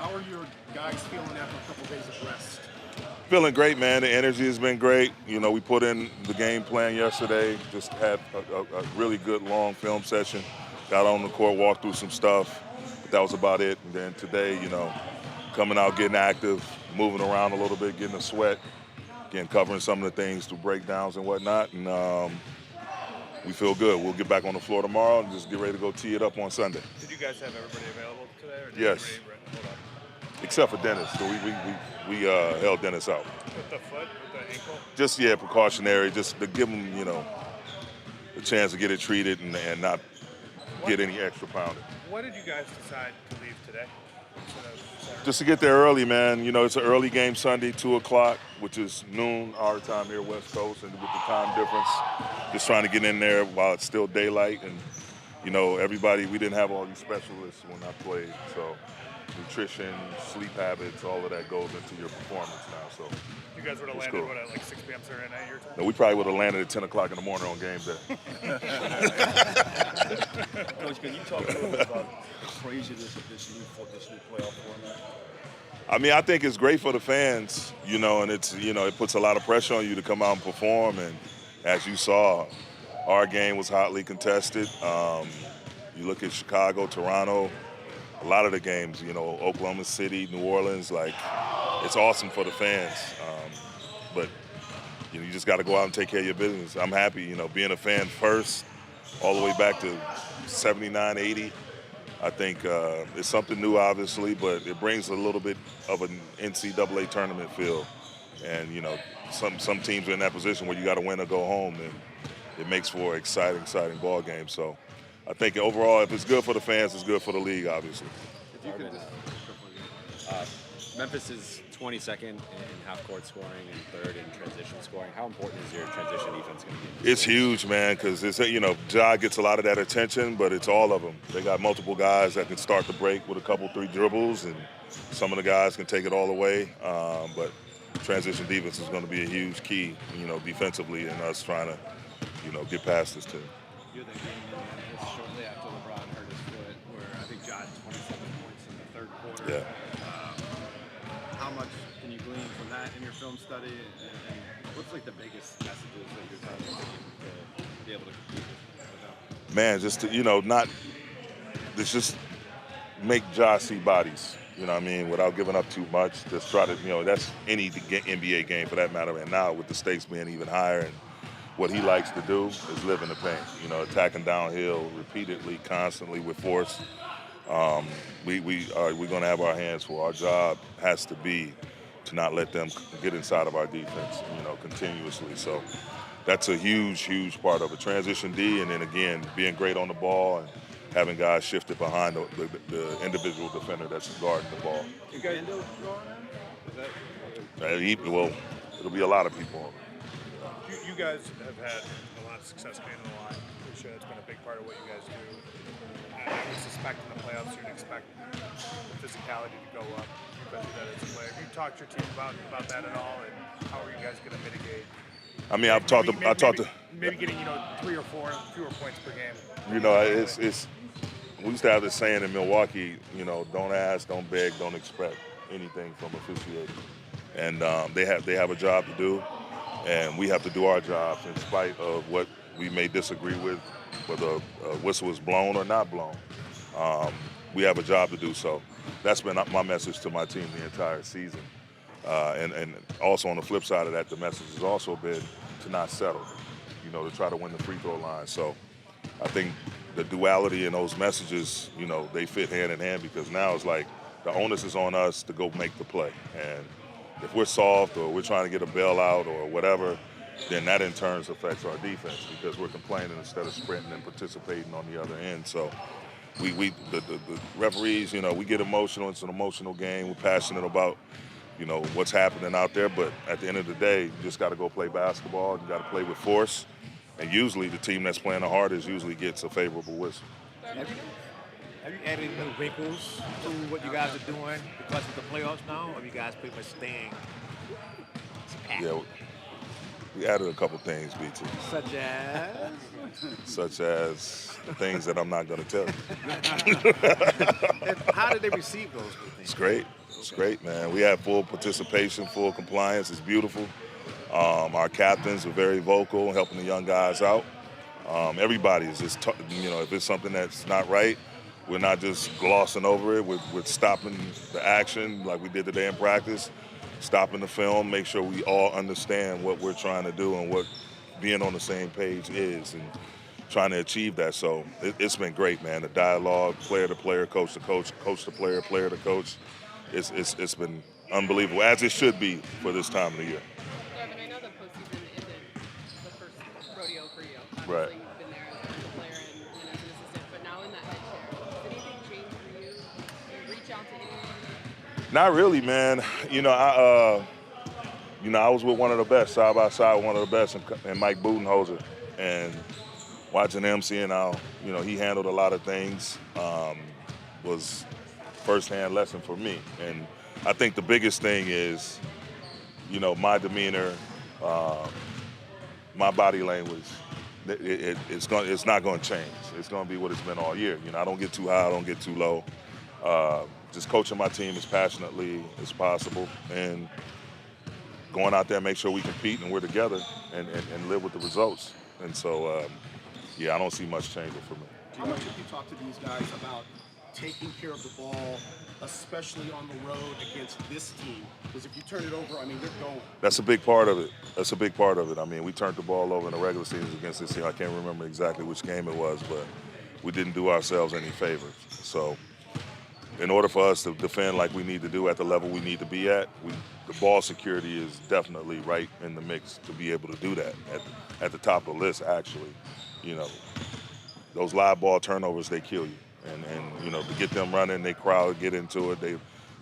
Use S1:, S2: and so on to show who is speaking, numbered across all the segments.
S1: How are your guys feeling after a couple days of rest?
S2: Feeling great, man. The energy has been great. We put in the game plan yesterday. Just had a really good long film session. Got on the court, walked through some stuff, but that was about it. And then today, coming out, getting active, moving around a little bit, getting a sweat, again, covering some of the things through breakdowns and whatnot. And we feel good. We'll get back on the floor tomorrow and just get ready to go tee it up on Sunday.
S3: Did you guys have everybody available today, or did
S2: Yes,
S3: everybody hold up
S2: except for Dennis. So we held Dennis out.
S3: with the foot, with the ankle?
S2: Just, yeah, precautionary, just to give him, a chance to get it treated and not get any extra pounding.
S3: Why did you guys decide to leave today instead of Saturday?
S2: Just to get there early, man. It's an early game Sunday, 2 o'clock, which is noon our time here, West Coast, and with the time difference, just trying to get in there while it's still daylight. And, everybody, we didn't have all these specialists when I played, so nutrition, sleep habits, all of that goes into your performance now. So
S3: You guys would have
S2: it's
S3: landed,
S2: cool.
S3: what, at like 6 p.m. Saturday night your time?
S2: No, we probably would have landed at 10 o'clock in the morning on game day.
S4: Coach, can you talk a little bit about the craziness of this new playoff format?
S2: I mean, I think it's great for the fans, and it puts a lot of pressure on you to come out and perform. And as you saw, our game was hotly contested. You look at Chicago, Toronto, a lot of the games, Oklahoma City, New Orleans, it's awesome for the fans. But you just got to go out and take care of your business. I'm happy, being a fan first, all the way back to 79, 80. I think it's something new, obviously, but it brings a little bit of an NCAA tournament feel. And, some teams are in that position where you got to win or go home, and it makes for an exciting ball game. So I think overall, if it's good for the fans, it's good for the league, obviously.
S5: If you could Memphis is 22nd in half-court scoring and third in transition scoring. How important is your transition defense going to be?
S2: It's huge, man, because Ja gets a lot of that attention, but it's all of them. They got multiple guys that can start the break with a couple, 3 dribbles, and some of the guys can take it all away. But transition defense is going to be a huge key, defensively, in us trying to, get past this team.
S6: You're the game in Memphis shortly after LeBron hurt his foot, where I think Ja had 27 points in the third quarter.
S2: Yeah.
S6: How much can you glean from that in your film study? And what's the biggest messages that you're telling the team to be able to compete with them?
S2: Man, just to, just make Ja see bodies, without giving up too much. Just try to, that's any NBA game for that matter. And now with the stakes being even higher, and what he likes to do is live in the paint, attacking downhill repeatedly, constantly with force. We're going to have our hands full. Our job has to be to not let them get inside of our defense, continuously. So that's a huge part of it. Transition D, and then again, being great on the ball and having guys shifted behind the individual defender that's guarding the ball.
S6: You guys do
S2: It'll be a lot of people.
S3: You guys have had a lot of success being in the line. I'm sure that's been a big part of what you guys do. I would suspect in the playoffs you'd expect the physicality to go up. You've been through that as a player. Have you talked to your team about that at all, and how are you guys going to mitigate?
S2: I mean, I've talked to
S3: maybe getting 3 or 4 fewer points per game.
S2: It's we used to have this saying in Milwaukee, don't ask, don't beg, don't expect anything from officiating. And they have a job to do, and we have to do our jobs in spite of what we may disagree with, whether a whistle is blown or not blown. We have a job to do, so that's been my message to my team the entire season. And also on the flip side of that, the message has also been to not settle, to try to win the free throw line. So I think the duality in those messages, they fit hand in hand, because now it's like the onus is on us to go make the play. And if we're soft or we're trying to get a bailout or whatever, then that in turn affects our defense, because we're complaining instead of sprinting and participating on the other end. So the referees, we get emotional. It's an emotional game. We're passionate about, what's happening out there. But at the end of the day, you just got to go play basketball. You got to play with force. And usually the team that's playing the hardest usually gets a favorable whistle.
S1: Have you added any little wrinkles to what you guys are doing because of the playoffs now? Or are you guys pretty much staying packed?
S2: Yeah, We added a couple things, BT,
S1: Such as?
S2: such as things that I'm not going to tell you.
S1: And how did they receive those new things?
S2: It's great. It's great, man. We have full participation, full compliance. It's beautiful. Our captains are very vocal, helping the young guys out. Everybody is just, if it's something that's not right, we're not just glossing over it. We're stopping the action like we did today in practice, stopping the film, make sure we all understand what we're trying to do and what being on the same page is, and trying to achieve that. So it's been great, man. The dialogue, player to player, coach to coach, coach to player, player to coach. It's been unbelievable, as it should be for this time of the year.
S7: Darvin, I know the postseason isn't the first rodeo for you.
S2: Right.
S7: Obviously, you've been there as a player and as an assistant, but now in that head chair, has anything changed for you? Do you reach out to anyone?
S2: Not really, man. I was with one of the best, side by side with one of the best, and Mike Budenholzer, and watching him, seeing how he handled a lot of things was firsthand lesson for me. And I think the biggest thing is, my demeanor, my body language. It's not going to change. It's going to be what it's been all year. I don't get too high, I don't get too low. Just coaching my team as passionately as possible, and going out there and make sure we compete and we're together and live with the results. And so, I don't see much changing for me.
S8: How much have you talked to these guys about taking care of the ball, especially on the road against this team? Because if you turn it over, they're going.
S2: That's a big part of it. We turned the ball over in the regular season against this team. I can't remember exactly which game it was, but we didn't do ourselves any favors. So in order for us to defend like we need to do at the level we need to be at, the ball security is definitely right in the mix to be able to do that at the top of the list, actually. Those live ball turnovers, they kill you. And to get them running, they crowd, get into it, they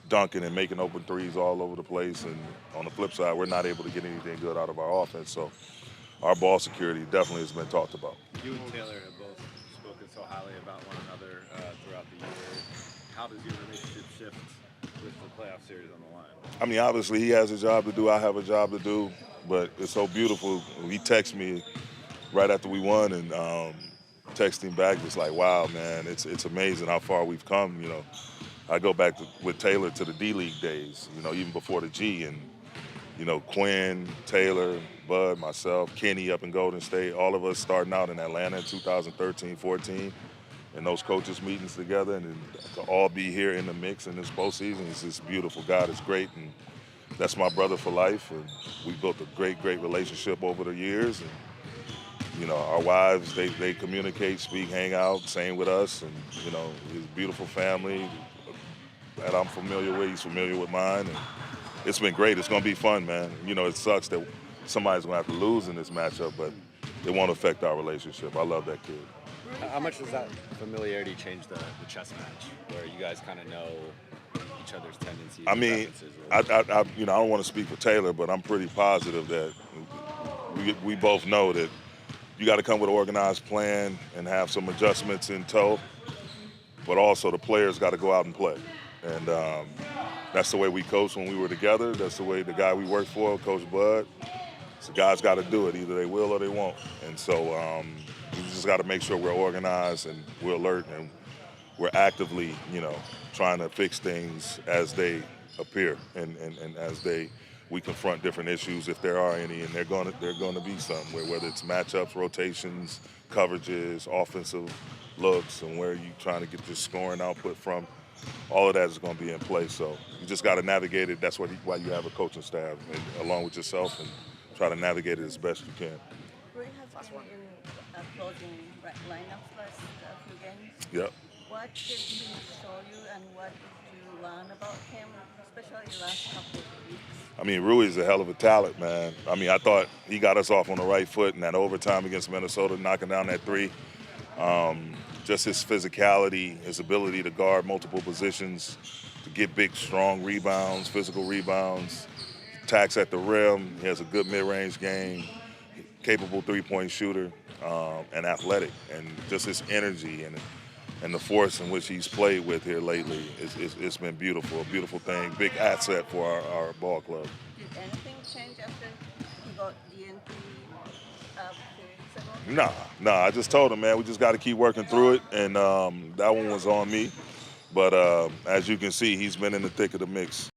S2: dunking and making open threes all over the place. And on the flip side, we're not able to get anything good out of our offense. So our ball security definitely has been talked about.
S6: You and Taylor have both spoken so highly about one another throughout the year. How does your relationship shift with the playoff series on the line?
S2: Obviously he has a job to do, I have a job to do, but it's so beautiful. He texted me right after we won, and texting back was like, wow, man, it's amazing how far we've come. I go back with Taylor to the D-League days, even before the G, and Quinn, Taylor, Bud, myself, Kenny up in Golden State, all of us starting out in Atlanta in 2013-14, and those coaches meetings together, and to all be here in the mix in this postseason is just beautiful. God is great, and that's my brother for life, and we built a great relationship over the years. And our wives, they communicate, speak, hang out, same with us, and his beautiful family that I'm familiar with, he's familiar with mine, and it's been great. It's going to be fun, man. It sucks that somebody's going to have to lose in this matchup, but it won't affect our relationship. I love that kid.
S5: How much does that familiarity change the chess match, where you guys kind of know each other's tendencies?
S2: I don't want to speak for Taylor, but I'm pretty positive that we both know that you got to come with an organized plan and have some adjustments in tow, but also the players got to go out and play. And that's the way we coached when we were together. That's the way the guy we worked for, Coach Bud, so guys got to do it. Either they will or they won't. And so we just got to make sure we're organized and we're alert and we're actively, trying to fix things as they appear and as we confront different issues, if there are any, and they're going to be some, whether it's matchups, rotations, coverages, offensive looks, and where you're trying to get your scoring output from. All of that is going to be in place. So you just got to navigate it. That's why you have a coaching staff, and along with yourself, and try to navigate it as best you can.
S9: Rui has been in closing lineups last few games.
S2: Yep.
S9: What did he show you, and what did you learn about him, especially the last couple of weeks?
S2: Rui is a hell of a talent, man. I thought he got us off on the right foot in that overtime against Minnesota, knocking down that three. Just his physicality, his ability to guard multiple positions, to get big, strong rebounds, physical rebounds, attacks at the rim. He has a good mid-range game, capable three-point shooter, and athletic. And just his energy and the force in which he's played with here lately, it's been beautiful, a beautiful thing, big asset for our ball club.
S9: Did anything change after he about DNP 2 weeks ago?
S2: Nah. I just told him, man, we just got to keep working through it, and that one was on me. But as you can see, he's been in the thick of the mix.